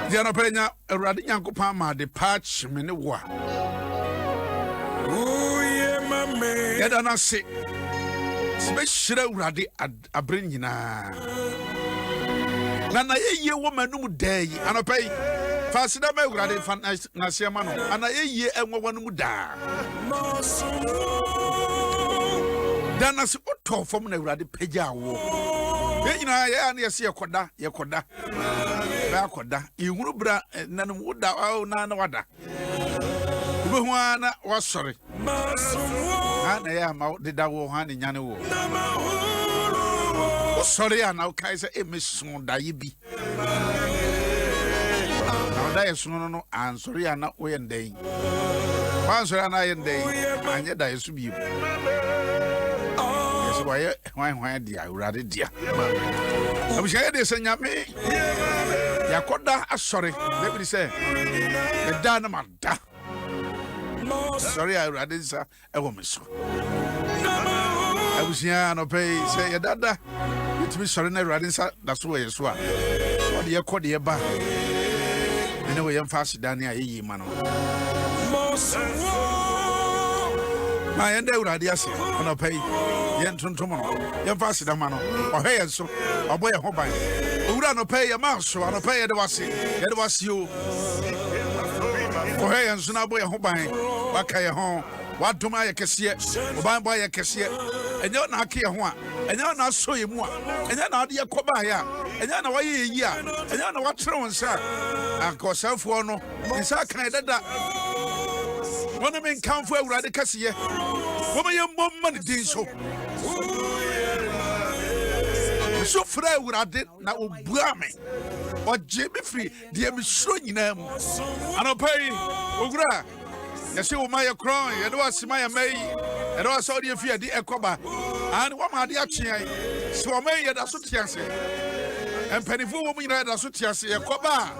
Diana Pena, a radiant Pama, the patch, Menewa. Oh, yeah, my man. Yet, I say, special radi a bringina. Nana, ye woman, no day, and I pay. Fasida me urade fan nasiama no ana eye enwo no mu da dana se oto fom na urade pagya wo e nyina ya na yesi yekoda ba akoda ihuru bra nanum woda na wada ubehu ana wasore ana ya ma deda wo ha ne nyane wo sorry ana kai se emesun da ye bi no ansori ana oyendei ansori ana yendei anye da yesu bi yesu waye hwan dia urade dia abushaye de sanyame yakoda asori bebi say the da na mada sorry urade sa ewo meso abushia no pay say ya dada it be sorry na urade sa da so yesu a ode ye kode ye ba we am fast Dania ye mano. My end uradi ase on pay yen tuntumono. Yam fast da mano. O hey so o boy hoban. Ura no pay a mouse so no pay the was you. O hey so na boy hoban. Wakay hon. What to my kesie. Oban boy kesie. Enyo na ake ho a. Enyo na so ye mu a. Enyo na ade yakoba ya. Enyo na waye yi a. Enyo na watre won sa. Akosafo no nsa kan dada wona men kanfo awurade kaseye woma ye momma ne din so so fra awurade na obua me oje me free de me suro nyina mu anopai ogura yesi wo ma ye kron ye do asima ye mai ye do aso de fi adi ekoba an wo ma ade atwean so wo mai ye da so tiase empanifo wo mu nyina da so tiase ye koba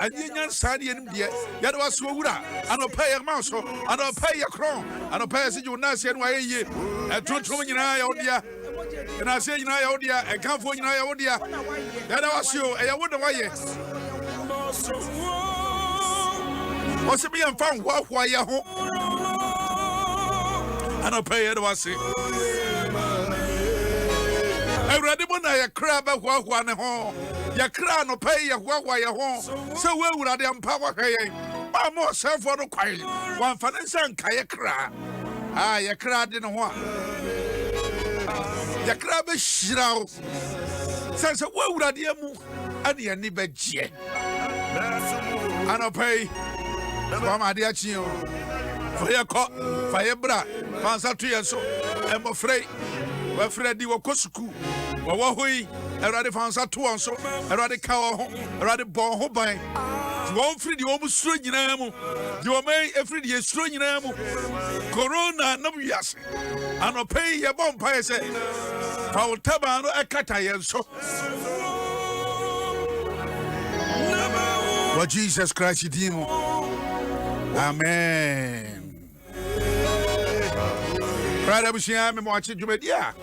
anyenyan sane yenim de ya do aso wura anopa ye ma so anopa ye kron anopa ye siju na se no ayeye etontom nyina ya odia na se nyina ya odia ekanfo nyina ya odia ya da wasio ye wo de waye o se bi amfa hwa ye ho anopa ye do wase Everybody bona ya kraba hwa ne ho ya kra no pay ya hwa ya ho se we wurade ampa wa hwe ba mo sefo no kwai wan fa ne san kai kra ya kra de no ho ya kra be shirawo se we wurade amu ane ani ba gie ana pay ba ma de achi o fa ya ko fa ya bra fa sa tu ya so e mo frei wa fredi wo kosuku wa hoi erade fansa to on so erade ka ho erade bon ho ban ti won fredi wo musuro nyina mu di wo mai efredi esuro nyina mu corona na biase anopei ye bon pa se fa utaba no ekata ye so Lord Jesus Christ dimo amen. Brother Bushia me mo achi jumedia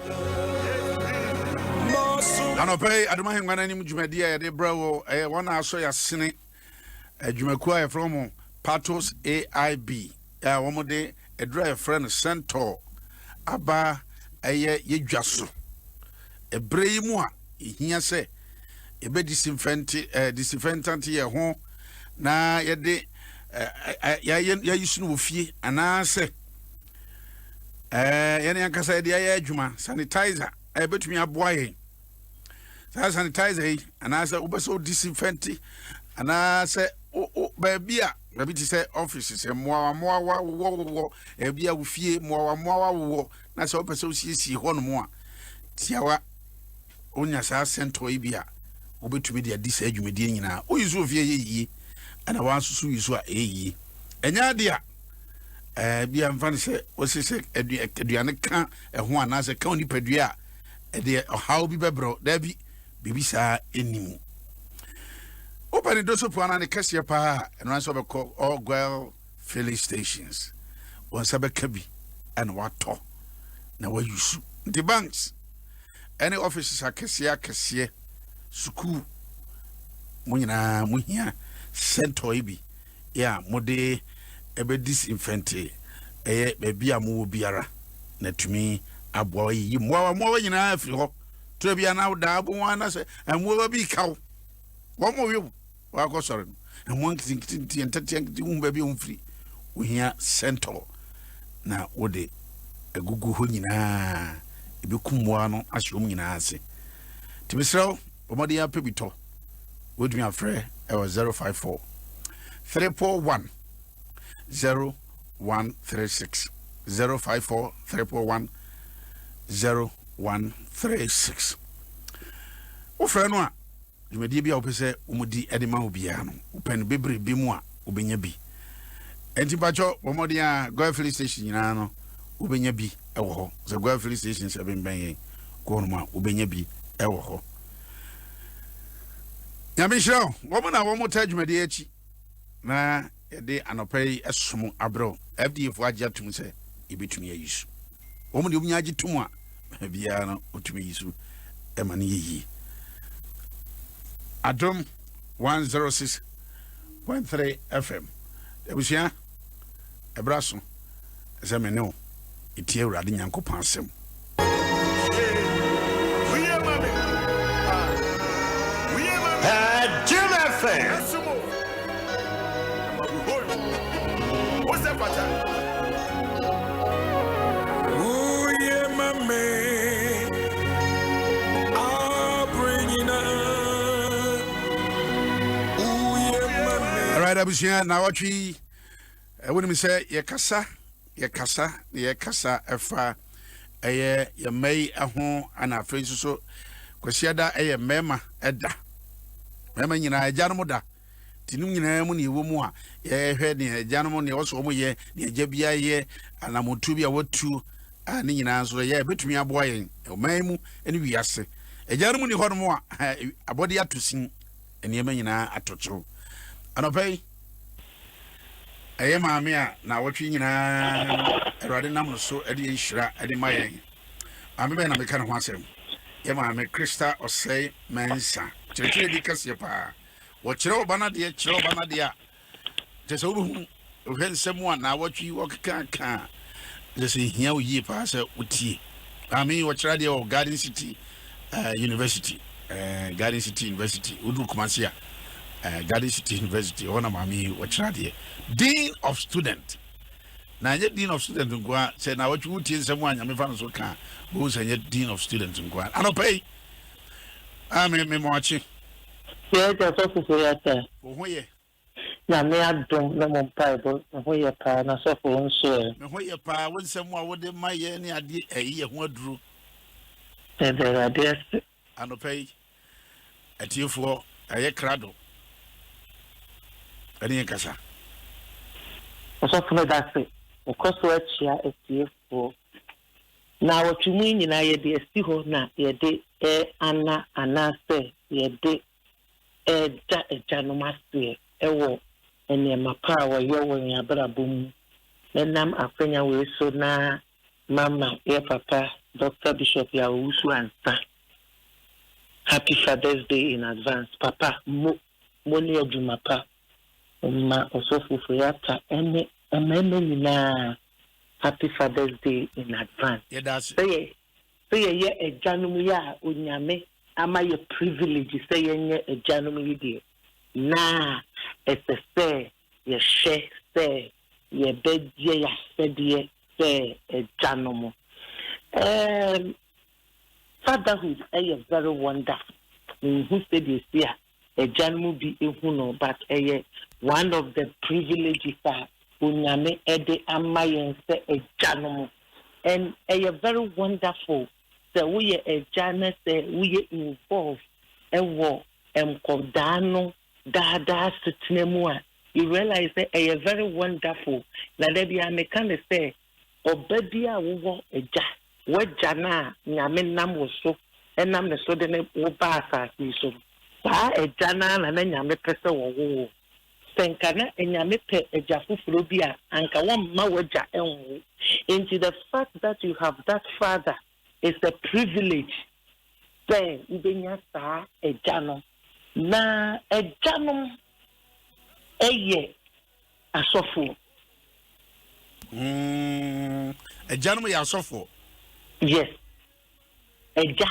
anope adoma hengwana ni jumedia ya de brawo wona aso ya sene adwumaku a from Patos AIB wo de edra friend center aba eye yedwaso ebrei mu a ehia se ebe disinfectant ye ho na ye de ya yisunu wo fie ana se yene yankasa de ya adwuma sanitizer betumi aboa yen sa sanitizer ana se ubeso disinfect ana se ba bia ti se office se moa wo bia wo fie moa wo na se opeso siesie ho no mo a tiawa onya sa center ibia obetumi de adisa adwumedie nyina oyiso fie yeye ana wansusu yiso a eyi enya dia bia mfan se osese aduane ka ho ana se ka oni padua de how bi bebro da bi bibisa enimu opani doso puana ne kase pa eno so be call all girl filling stations won sabe kabi and wato na wayusu the banks any offices akese suku munyina muhia center ibi ya mode ebe disinfectant baby amu biara na tumi aboa yi mo nyina afiri ho to bia na da abo wana se amu bi kaw wo mo wi wa ko sore no mo nti entati umba bi umfiri ohia center na wode agugu ho nyina ebi kumwa no ahyom nyina ase tibisraw omode ya pebito wodumi afre e was 054 341 0136 054 341 0136 ofre no a dwumadi bia opese umudi edema obia no upen bebre bi mu a obenya bi enti pacho omode ya go filling station nyina no obenya bi ewo ho so go filling station se ben ko no ma obenya bi ewo ho nyamishiro wo na wo mota dwumadi achi na yede anopai esom abro fda fo agya tum se ebetumi ayisu wo mu de omunya agye tum a bia no otumi yisu e ma ne yi Adom 106.3 FM ebusia ebraso zemene itie urade nyankopon asem Jim FM. What's that pattern? Ooh, yeah, my man. I'll bring it up. Ooh, yeah, my man. All right, abusia na watchi when me say ye kasa efa eye ye mai ho ana afre so kwasiada eye mema eda mema nyina agyanom da tinum nyina mu ne ewo mu a ye hwe ne agyanom ne woso mu ye ne agya bia ye anamotu bia watu ne nyina so ye betumi aboa yen oman mu ene wiase agyanom ne hono mu a abode atosin ene ema nyina atocho anopai eye maame a na wotwe nyina erade nam so ede nhira ede mayen ame be na meka ne ho asem ye maame Krista Osei Mensa chirechire di kase pa wo chire obana de chire obana de a te so bu ohensem a na wotwe okaka je se hia wo yi pa se utie ame wo chire de o Garden City University Garden City University udu Kumasi Garden City University ona mami wachirade Dean of Student na ye Dean of Student ngwa say na wachu utie nsem anya me fa no so ka bo say ye Dean of Student ngwa anopai me moachi ye je so fufu ya ta ho ye na me adom na mo pai bo ho ye pa na so fu nso me ho ye pa wo nsem a wo de maye ne ade ayi ye ho aduru e de radies anopai atiefo aye krado ani kasa so fu na dase o koso achia atiefo na wotwumi nyina ye de asti ho na ye de ana anase ye de janomase ewo ene mapa wo ye wo nyabrabum menam afenya we so na mama ye papa Dr. Bishop ya usu ansa happy Father's Day in advance papa mo ni adwuma pa ma osofu fuyata ene nyina happy Father's Day in advance yeah that's say ye ejanum ya onyame ama ye privilege say ye ejanum yi de na say ye share say ye bedie ya sedie say ejanum fatherhood is very wonderful who said you see ejanum bi ehuno but one of the privileges that onyame ede ama ye say ejanum and very wonderful that we are Jana say we involved ewo kodano dada sitnemua you realize that very wonderful na there be American say obedia wo eja we jana nyame nam wo so enam ne so de ne wo ba asase so ba ejana na nyame pese wo senkana enyame pe eja fufuro bi a anka won ma waja enwo into the fact that you have that father is a privilege. Say ubenya sa ejano na ejano ɛyɛ asɔfo. Agya no yɛ asɔfo. Yes. Agya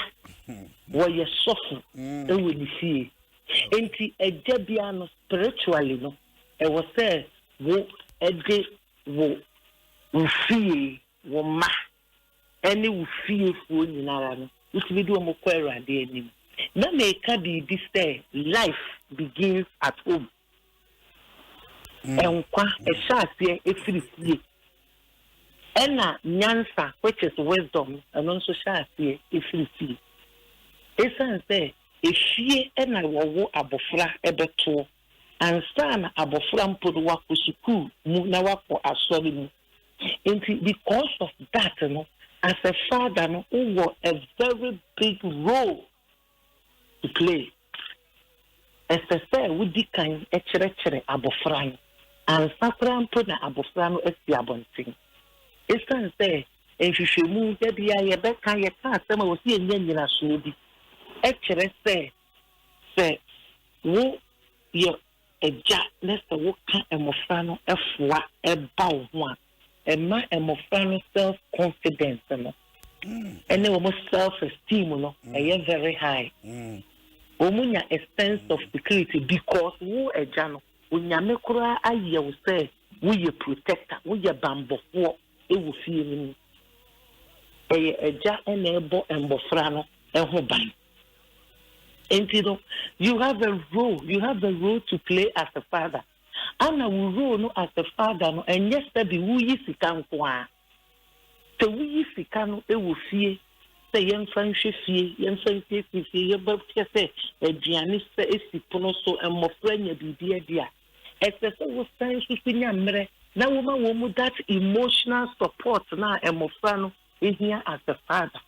wɔyɛ sɔfo ɛwɔ ne fie. Enti agya bia no spiritually no ɛwɔ sɛ wo ɛde wo fie wo ma ɛne wo fiefoɔ nyinara no wotumi de wɔn kɔ Awurade anim. Na meka biribi sɛ life begins at home. Nkwa ɛhyɛ aseɛ ɛfiri fie. Ɛna nyansa, which is wisdom, ɛno nso hyɛ aseɛ ɛfiri fie. Ɛsiane sɛ efie ɛna wɔwɔ abɔfra ɛbɛtoɔ. Ansa na abɔfra mpo no wakɔ sukuu mu na wakɔ asɔre mu. Nti because of that no, as a father no, wowɔ a very big role to play. Ɛsɛ sɛ wodi kan ɛkyerɛkyerɛ abɔfra no. Ansa koraa mpo na abɔfra no asi abɔnten. Ɛsiane sɛ nhwehwɛmu da bia yɛbɛka yɛka asɛm a wɔsi ɛnyɛ nyinasoɔ bi. Ɛkyerɛ sɛ wo yɛ agya na sɛ woka mmɔfra no ɛfoa ɛba wo ho a ɛma mmɔfra no self-confidence no ɛne wɔn self-esteem no ɛyɛ very high. Wɔn nya a sense of security because wo agya no onyame koraa ayɛ wo sɛ woyɛ protector, woyɛ bambɔfoɔ ɛwɔ fie no mu. Ɛyɛ agya ɛna ɛbɔ mmɔfra no ɛho ban. And you have a role to play as a father. And a role no as a father no and yesterday we sika nkoa. So we sika no e wo fie. Say yen fanhwe fie, yen fanhwe fie, ye ba say aduane say esipono so emofra nya bibia dia. Except wo san so nya mre na wo ma wo mu that emotional support na emofra no ehia as a father.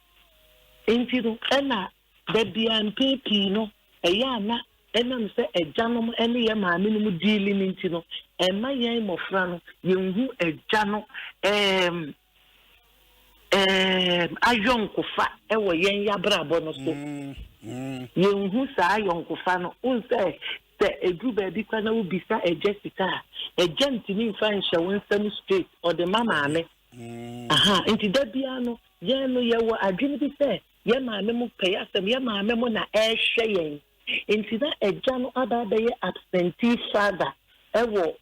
And ena baby and baby no eyana enam se ejanom ene ye maame no mu deali minti no ema yen mofra no yenhu eja no ayonkofa ewo yen yabrabo no so yenhu sa ayonkofa no unse se edu baby kwa na ubisa Jessica ntimi mfa nhye wonsam straight or the mama ame nti da bia no yen no ye wo adwene bi se ye maame mu payasem ye maame mu na ehwe yen enti na agya no aba be absentee father ewo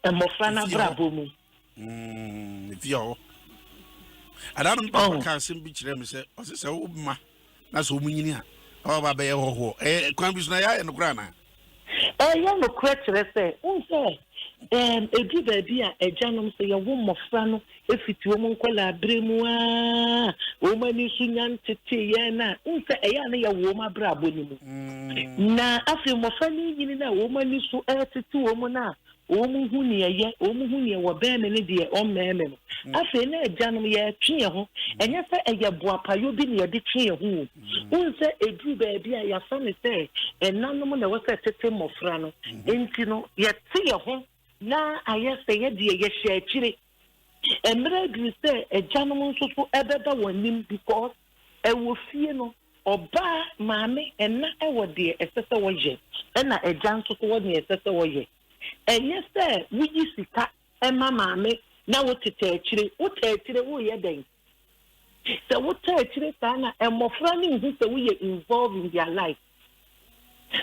emofra na brabo mu ifio adanu papa ka sem bi kire me se o se wo ma na so munyini a o ba be ye hoho kwan bi so na ya no kra na ya no kra kire se unse edu baby a agya no se ye wo mofra no efiti wo nkola abremu a wo mani sunya ntete ye na unse eya na ye wo ma brabo ni mu na afi mofra ni nyini na wo mani su etete wo mu na wo mu hu ne ye wo mu hu ne wo be me ne de o meme no afi na agya no ye twe ho enya se eye boapayo bi ne ye de twe ho unse edu baby a ya fa ne se enanom na wo se tete mofra no enti no ye te ho na ayese ye de ye hye akire emre du se ejanom nso so ebeba wanim because ewo fie no oba maame ena ewo de esese wo ye ena ejan nso so wo de esese wo ye enye se wuyi sika ema maame na wo tete akire wo ye den se wo tete akire sana emofra ni nhu se wo ye involved in their life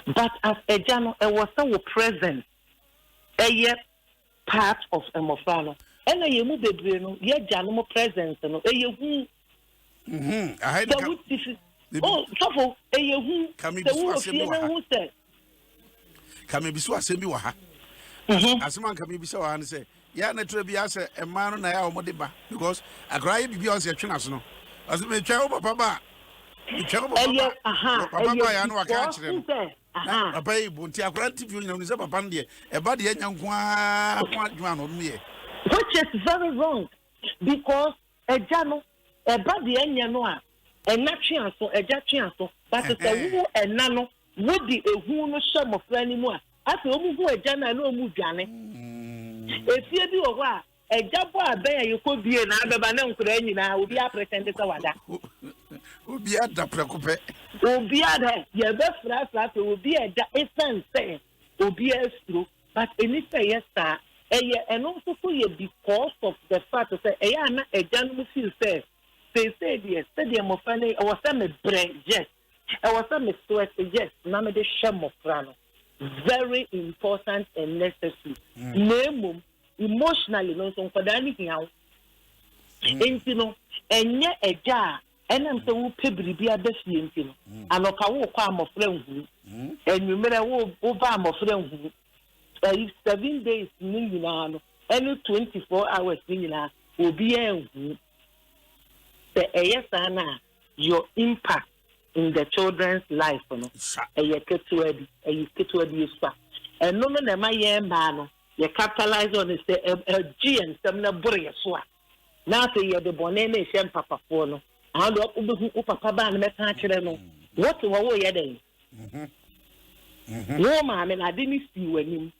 but as ejano ewo se wo present eye part of emofano ena ye mu bebre no ye jano mo presence no eye hu I oh so eye hu so wo fie na hu se kame bi so asem bi wa ha asema kame bi so wa ne se ya na tro bi ase ema no na ya o mo de ba because akra ye bibi on se twena so no asem me twa o papa ba me twa o papa ba ya no wa ka kire no papa yi bonti akra tv nyina no se papa no de e ba de nya nko a adwa no no ye which is very wrong because ejano e ba de nya no a enatwe aso eja twe aso but se wo ena no wo di ehu no hye mofra ni mu a ase o mu hu eja na o mu dwane efie bi wo ho a eja bo aben ayeko bie na abeba na nkura nyina obi a pretend se wada obi ada prekope obi ada ye be fra obi eda essence obi astro but any say yes sir and also for you because of the fact to say na a gentleman feel say yes stadium of funny or some brain yes or some sweat yes na me de sham of very important and necessary name emotionally no so for that anything how enti no enye eja enam se wo pebiri abafie enti no anoka wo kwa amofra nhu enwumere wo ba amofra nhu 7 days ni nyina no any 24 hours ni nyina obi enhu the eyesana your impact in the children's life no eyeketu adi isa eno no na ma ye ma no you capitalize on it say G and some na bore so a na say you the bonne na ehye papa fo no how do obehu papa ba na meka kire no what wo ye den no ma me na de ni si wanim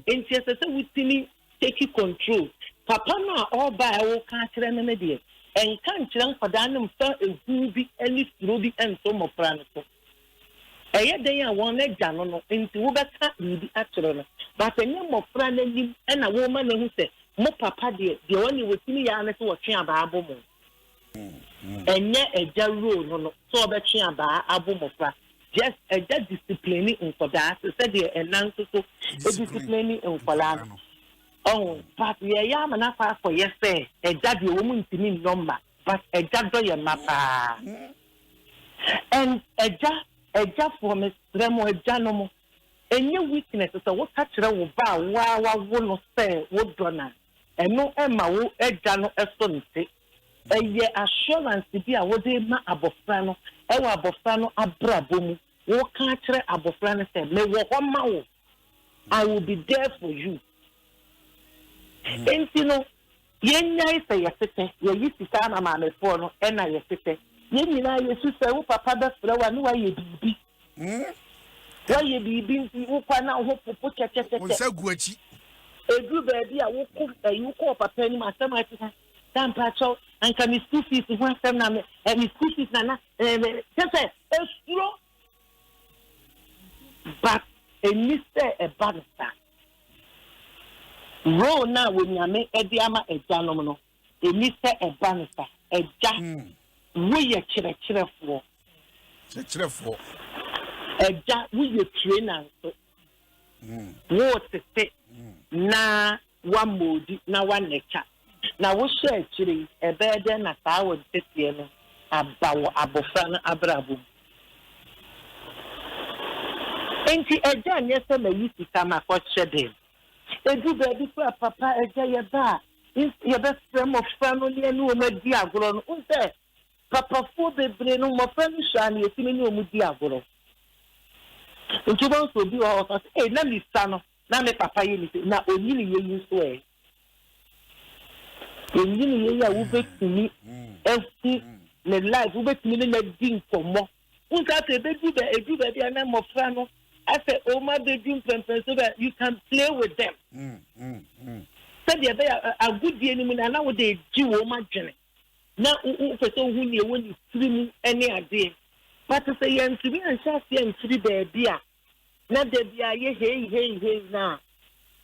enti say witini take control papa na all ba wo ka kire no de en kan kire nkwada no mfa ehu bi ani suro bi enso mofra no so eye den a won agya no enti wo beka bi akire no but enye mofra na nim na wo ma na hu se mo papa de woni wotimi ya na se wo twe aba abo mo enye eja role no so obetwe aba abo mofra just eja discipline nkoda se de enan so discipline nkola no oh but ye ya na fa for yes eja de wo mu ntimi number but eja do ye mapa and eja for me remo eja no mo enye weakness so what kire wo ba wa wo no say wo dona eno ema wo eja no eso nti eye assurance bi a wo de ma abofra no e wo abofra no abrabo mu wo ka kire abofra no say me wo ho ma wo I will be there for you enti no yenya isa yesete ye yisika na ma me fo no e na yesete yenyina yesu say wo papa da fra wa no wa ye bibi wa ye bibi nti wo kwa na ho popo chechete wo sa guachi edu baby a wo ko papa ni ma sama ti san pa cho anka mi school fees ho asem na me mi school fees na tese esuro but eniste e bansa ro na wo nyame e di ama eja no no eniste e bansa eja wo ye kirefo eja wo ye trainer so wo tete na wa modi na wa necha na wo share kire ebede na saa wo tete no abawo abofra na abrabo enti eja nyese ma yisi kama ko chede edu baby for papa eja ye ba ye be frame of family no ma di agoro no unse papa fo bebre no mo family sha na yetimi ni omu di agoro enti bon so bi o so na mi sa no na me papa ye ni na onyini ye yin so onyini ye ya wo betumi efi le life wo betumi na di nkomo unka te bedu be edu be dia na mo fra no I say o ma bedu pempen so that you can play with them said there be a good day ni mu na wo de ji wo ma dwene na u pese hu ni e woni tiri mu ene ade but say yan tiri an sha se an tiri be bia na de bia ye hey na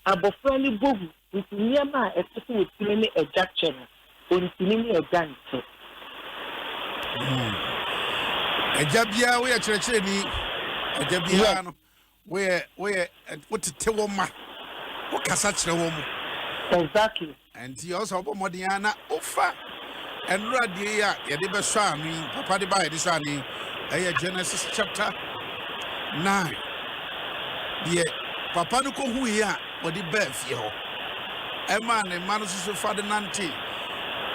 abofra ni bogu ntini ma eseso wotimi ni ejache no ontini ni ejanche ejabia we akyerekere ni ejabia no we wotete wo ma wo kasa kire wo mu exactly and you also bomodiana ofa enra de ya ye de be so anu papa de ba ye de so ani Genesis chapter 9 de papa no ko hu yi a odi ba fie ho ema ne ma no so fa de nante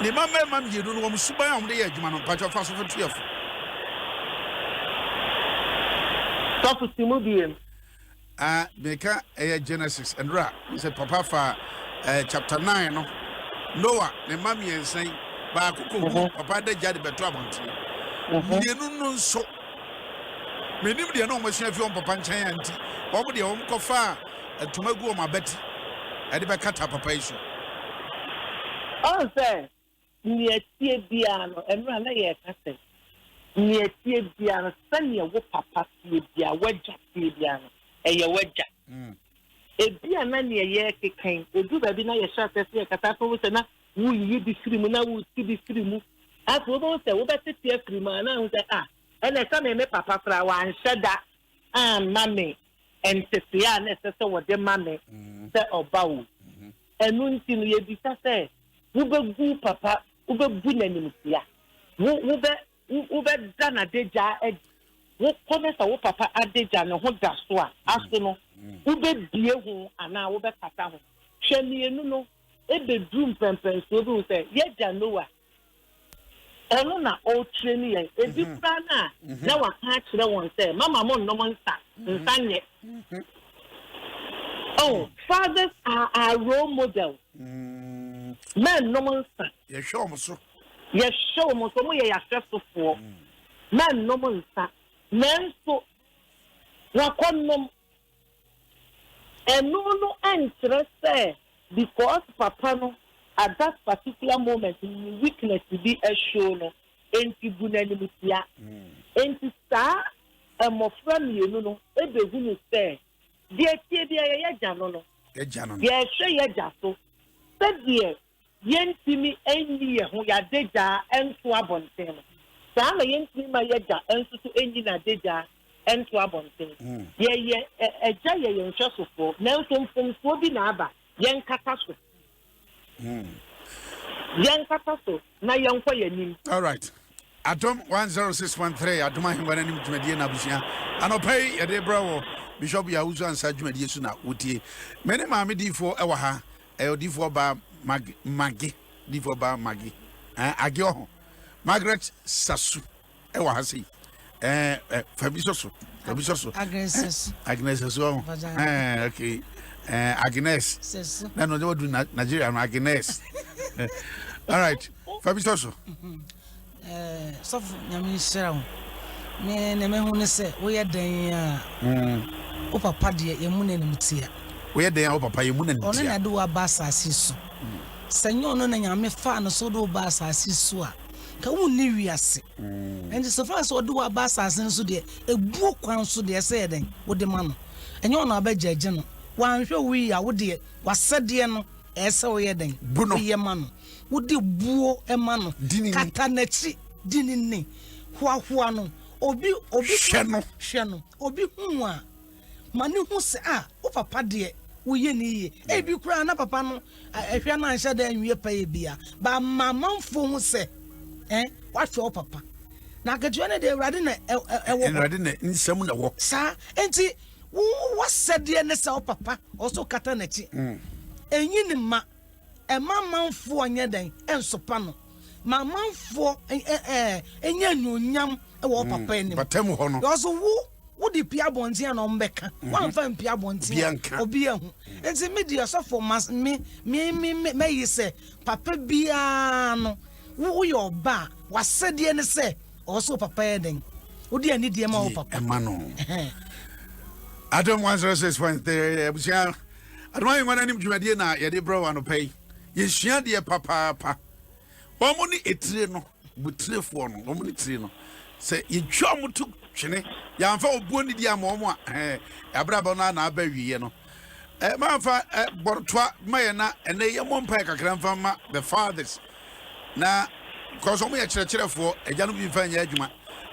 ne ma mmienu no wo suban am de ye adwuma no pacho fa so fo tuefo so simu biem meka Genesis enra say papa fa chapter 9 no Noah ne ma miensan ba akoko papa de jade beto abonte mmienu no so menim de no mo hia fi on papa nchen anti wo de wo kofa atumagu o mabati e de be kata papa isu oh say ni etie bia no enra na ye kase ni etie bia no sane wo papa tie bia wagya tie bia no eye wagya ebi ana ne ye kekan odu ba bi na ye sha tese kata to se na wo yi bi firi mu na wo ti bi firi mu aso wo se wo be tete firi mu na wo se ene ka me papa fra wa anheda mame entese ya na se wo de mame se oba wo enu nti no ye bi se wo be gu papa wo be gu nanim sia wo be da na deja wo kome sa wo papa adeja no ho da so a aso no wo be bie ho ana wo be kata ho hwemienu no ebe drum pempen so bi say ye ja noa eno na o train ye ebi pra na wa ka kire won say mama mo no mo nsa nye oh fathers are our role model men no mo nsa ye show mo so mo ye ya stressful men no mo nsa men so wa konnom eno no interest because papa no at that particular moment weakness to be a show no enti bunanimutia enti sa emofra mienu no ebehu no say die tie bia ye jano no ye jano ye hwe ye jaso se die yentimi enyi ye ho ya deja enso abonten no sa na yentimi ma ye ja enso to enyi na deja enso abonten ye eja ye nhwesofo na enso mfomfo bi na aba yen kata so na yen kwa yanim. All right. Atom 106.3 Atom ahimwana nim dwumadie na busia anopai ye de brawo Bishop Yahuzu ansa dwumadie su na wotie mene maame difo ewa ha difo ba magi difo ba magi age ho Margaret Sasu ewa ha sei Fabisoso Agnes so okay Agnes na no do Nigeria no Agnes all right Fabisoso so nyame shira wo ne me hu ne se wo ye dan a o papa de ye mu nanim tia wo ye dan a o papa ye mu nanim tia ono na de wa ba asase so senyo no na nyame fa no so do ba asase so a ka wo ni wiase and so far so do wa ba asase so de ebuo kwan so de se den wo de ma no enyo no abagyaje no wan hwe wi a wo de wasede no ese wo ye den wo ye ma no wo de buo e ma no kata na chi dinini hwa no obi hwe no obi hu a mani hu se o papa de wo ye ni ye e bi kura na papa no ehwe na anhya da anwie pa ye bia ba mamanfo hu se wa hwe o papa na gajuo ne de Ewrade na Ewrade na nsam na wo sa enti wo wasede ne se o papa o so kata na chi enyi ni ma mamanfo anya dan ensopa no mamanfo enya nyonyam wo papa enim batem ho no yo so wo di pia bontia na ombeka wan fa pia bontia obi ahu enti media so for me yi se papa bia no wo yo ba wasede ne se o so papa eden wo di ani die ma wo papa ema no Adam 106.3 abusia adwan ngwana nim dwumadie na ye de bro ano pay yesua de papa omo ni etire no butrefo no omo ni tire no se yetwa mutu twene ya mfa obuo ni dia ma omo abraba na aba wiye no ma fa bortoa maye na ene ye mompa kakra mfa ma the fathers na cause omo ye kyerɛkyerɛfo agya no bi mfa nya adwuma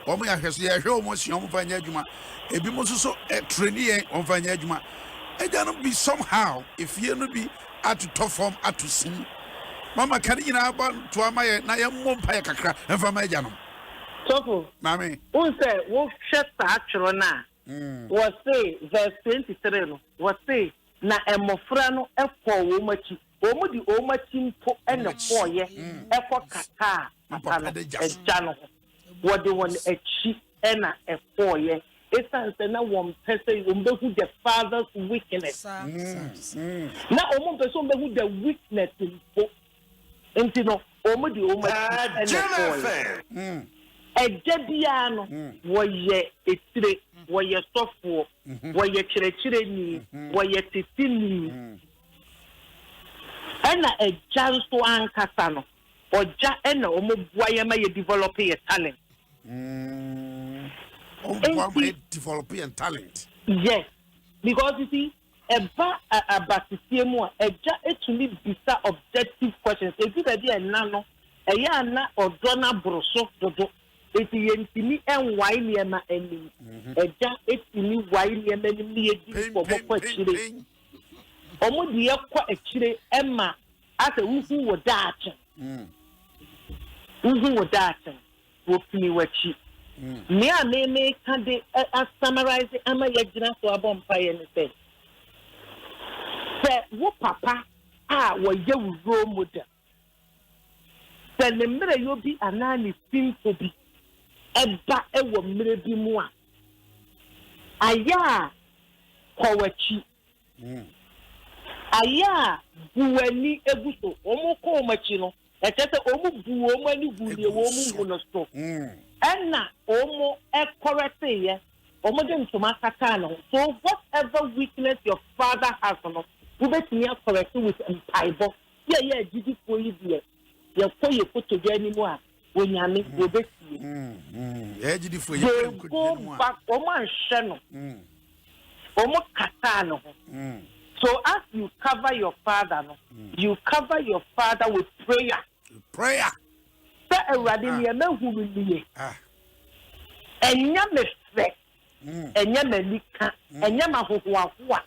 omo ya hwese ye hwe omo si omo mfa nya adwuma ebi mo so train ye omo mfa nya adwuma agya no bi somehow if ye no bi atu to form atu sin mama kan ina ba to amaye na ye mompa ye kakra mfa ma agya no Sofo mami who say wo hwɛ saa atworo na wo say verse 23 no wo say na emofra no ekɔ wo machi wo mu di wo machi mpo ene kɔye ekɔ kaka papa no agya no wo de won achi ena ekɔye esanse na won pese wo mbehu the father's weakness na omo pese wo mbehu the weakness mpo enti no wo mu di wo machi ene kɔye ejebia no woye etire woye sofo woye kyerɛkyerɛ ni woye titini ana eja nso ankasa no oja ena omobua ye ma ye develop your talent develop your talent yes because you see eba abasisie mu a eja etumi bisa objective questions ebi be dey na no eya na odo na broso dodo eti yentimi enwai niema anim eja etimi wai niema anim ni edi for chire omo di ekwa akire ema ase wuhu wo daache wuhu wo daache wo fini wachi me a me can de summarize ama yagina so abompa ye ne say wo papa wo ye role model se ne mre yo bi anani simple bi eba ewo mre bi mu a aya kowachi aya buwani eguso omo ko machi no e tete omo buwo omo ani bulie wo omo no so enna omo correcte ye omo dem to makata no so whatever weakness your father has no we bet me correct with empaibo yeah gidi for you there ye ko ye photo bi ani mu a wonyame we bet yeah gidi for you go back omo anhwe no omo kata no so as you cover your father no you cover your father with prayer sa ewade ni ema huru niye enya me fe enya me lika enya ma hohoahoa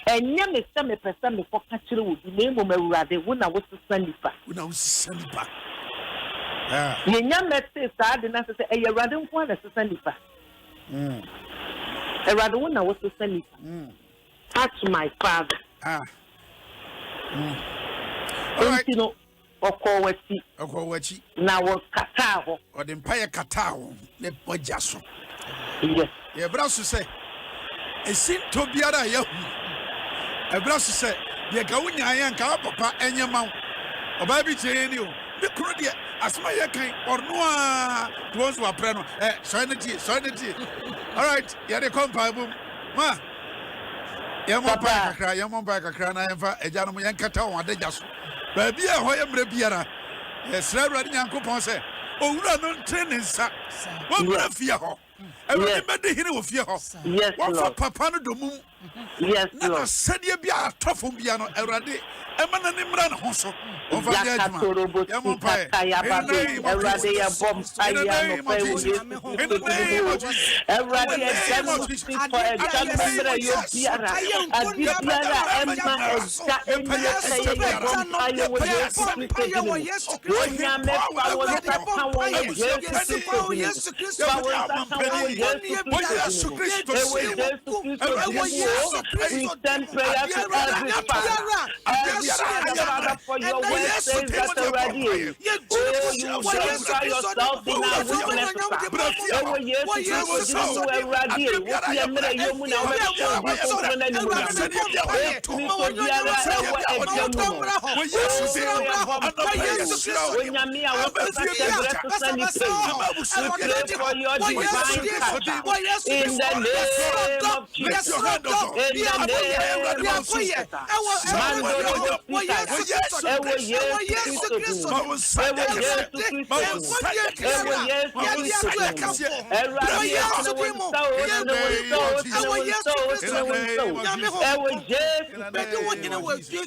enya me se me pesa me ko ka kire wo bi na mo ewade wo na wo sesa nipa yenya me se sa de na se ewade nko na sesa nipa ewade wo na wo sesa nipa touch my father Alright. You know, Okowachi. Na wo kata ho. O de mpaye kata ho. Ne boja so. Yes. Ye braso se. Esin to biara ya hu. E braso se, ye ka wunya yan ka papa enyema. Oba bi cheye ni o. Bi kunu de asma ye kan orno a to so apre no. Soinity. All right, ye de kompa bum. Ma. Ye mo pa kakra na yemfa eja no yan kata ho adagya so. Baby a hoye mre biara esra awrade nyankopon se owura no training sa wo mra fie ho awrade mede hire wo fie ho wo fa papa no domum na sede bia atofo bia no awrade emana ne mra no ho so wo fa dia aduma ya mo pa awrade ya bom aya no pa wo awrade ya jamu for example yo biara adibiara emma eja enya ya bom aya wo Yesu Kristo wo nyame pa wo papa wo Yesu Kristo we send prayer to every father for your word says that already you justify yourself in our weakness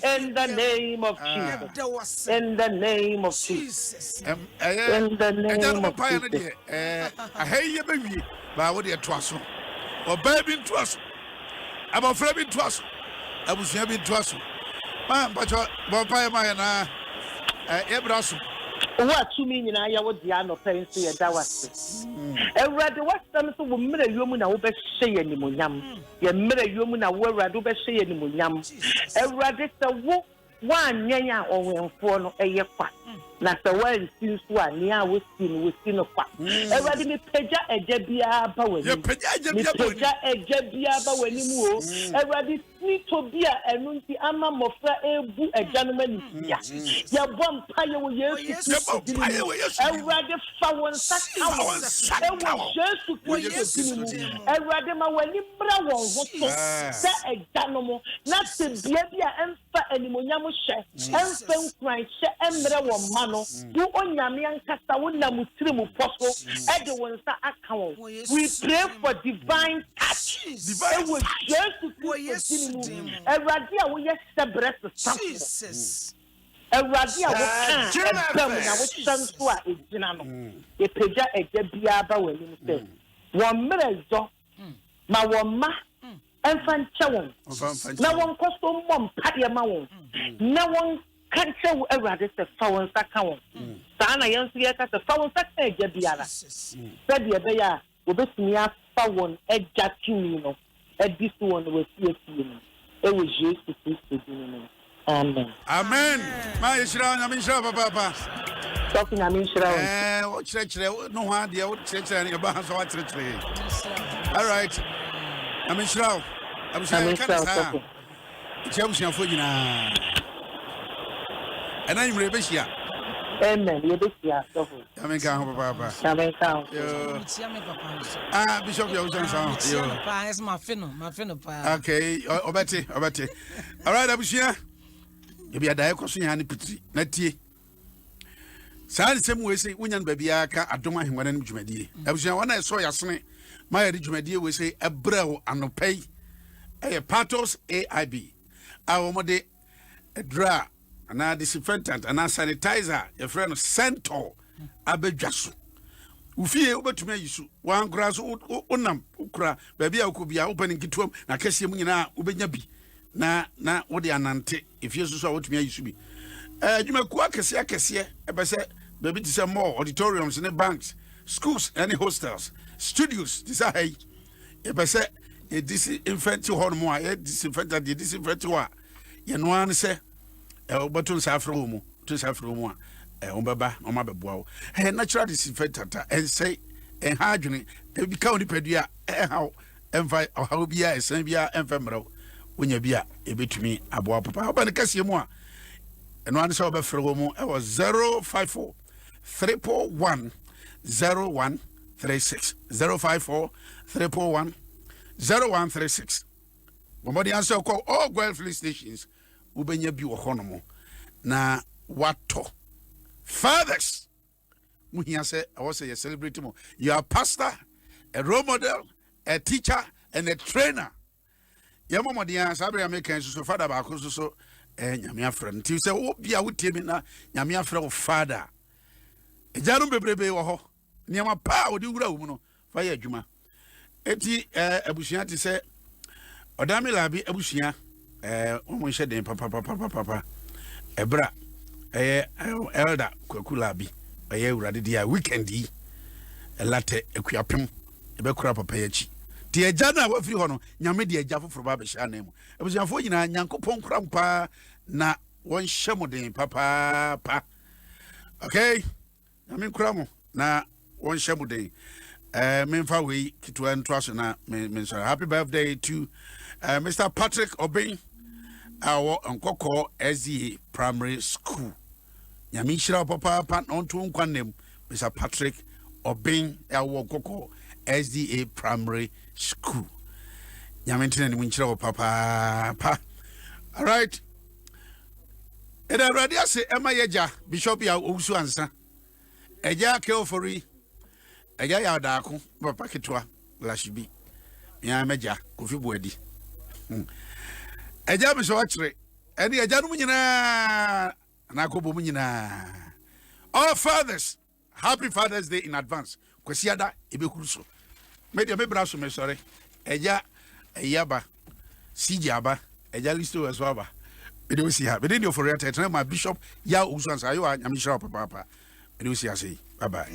in the name of Jesus. In the name of Jesus. In the name of Jesus. In the name of Jesus. I hear you, baby. But what do you trust? Or baby trust? I'm afraid to trust. I was never trust. But my na Ebrasu. What to me in I would Diano parents say that was. And rather what some so mirror woman I will be saying any munyam. Your mirror woman I will rather be saying any munyam. And rather the one yanya or when for a year. Na the one since one near within a quack. Everybody me peja a jebia bawen. Peja a jebia bawen you everybody need to be a nunti ama mofra ebu a gentleman. Ya bomb pile with yes. Everybody found such hours. Everybody ma when you bra one set a gentleman. Not to be a emfa anymore. Yamushe, and spend crying, and one man. no wo onyame ankasa wo na mutiri mu poso e de won sa account we pray for divine touch Divine we Jesus Eradi a wo ye sebress Jesus Eradi a wo kan na wo sanso a ejina no e peja eja bia ba wani se won mrezo ma won ma enfan chewon na won kosto mom pade ma won na won kan chew Eradi se fa won saka won sa na yenso ye ka se fa won saka eja bia la se de be ya obetumi afa won eja tumi no edis won we sie no e wo Jesus Christ no amen amen ma yeshira nyame shira papa talking amen shira o chire no ho ade o chire ne ba so wa chire all right amen shira am shira kan sa chemu shia fo nyina ana yimre be shia amen ye be shia so amen ka ho papa amen ka bishop ya usan sa yo pa es ma fino pa okay obete all right abushia e bia da ekoso nya ne pitri na tie saa nsem we sei wonya no ba bia ka adom ahengwana no dwumadie abushia wona eso yasene ma yɛ de dwumadie we sei ebrɛw anopai patos aib a wɔmode dra ana disinfectant ana sanitizer your friend Sento abedwaso ufie ubetumi ayisu wankura so onam ukura ba bia ukubia opening kituam na kese mu nyina ubenya bi na wode anante efie so so wotumi ayisu bi adwumaku akese ebese ba bi tise mall auditoriums ne banks schools and hostels studios disahai ebese e disinfect hormone a disinfectant de disinfect wa ye no an se obaton safro mu to safro mu a ombaba o ma beboa wo natural disinfectant and say en ha adwene e bi ka oni pedua ha enfa ha bia esen bia enfa mro wonya bia e betumi aboa papa oba ne kase mu a eno an se obefro mu e was 054 341 0136 054 341 0136 Bomodi answer call all Guelph police stations ubenya bi wo hono na wato fathers muhia say I was say celebrate mo you are a pastor a role model a teacher and a trainer ya momodi answer abia make so father ba ko so nyame afra nti say wo bia wotie mi na nyame afra wo father ejaru bebrebe wo ho niam pa odi wura wo mu no fa ya adwuma eti abusua ti say odami labi abusua omo hye den papa ebra elder kwaku labi urade dia weekend yi elate akuapem ebekura papa yachi ti eja na wafiri ho no nyame de eja foforo ba be sha na mu abusua fo nyina nyankopon kura mpa na won hye mo den papa okay nyame kura mo na won hye mo den memfa we kitwa ntwaso na men sorry happy birthday to Mr. Patrick Obin our Nkoko SDA Primary School nyame hira papa on to nkwanem Mr. Patrick Obin our Nkoko SDA Primary School nyame ntena ni hira papa all right eda ready ase ema yeja bishop ya owusu ansa eja keofori eja ya daako papa ketwa lashibi ya meja kofi buadi eja bi so akire eni eja no nyina na akobo nyina all fathers happy Father's Day in advance kwesiada ebekuru so media bebra so me sorry eja eyaba sijaba eja listo aswaba we see her but for real my bishop ya usansa yo nyamishira papa we see her say bye bye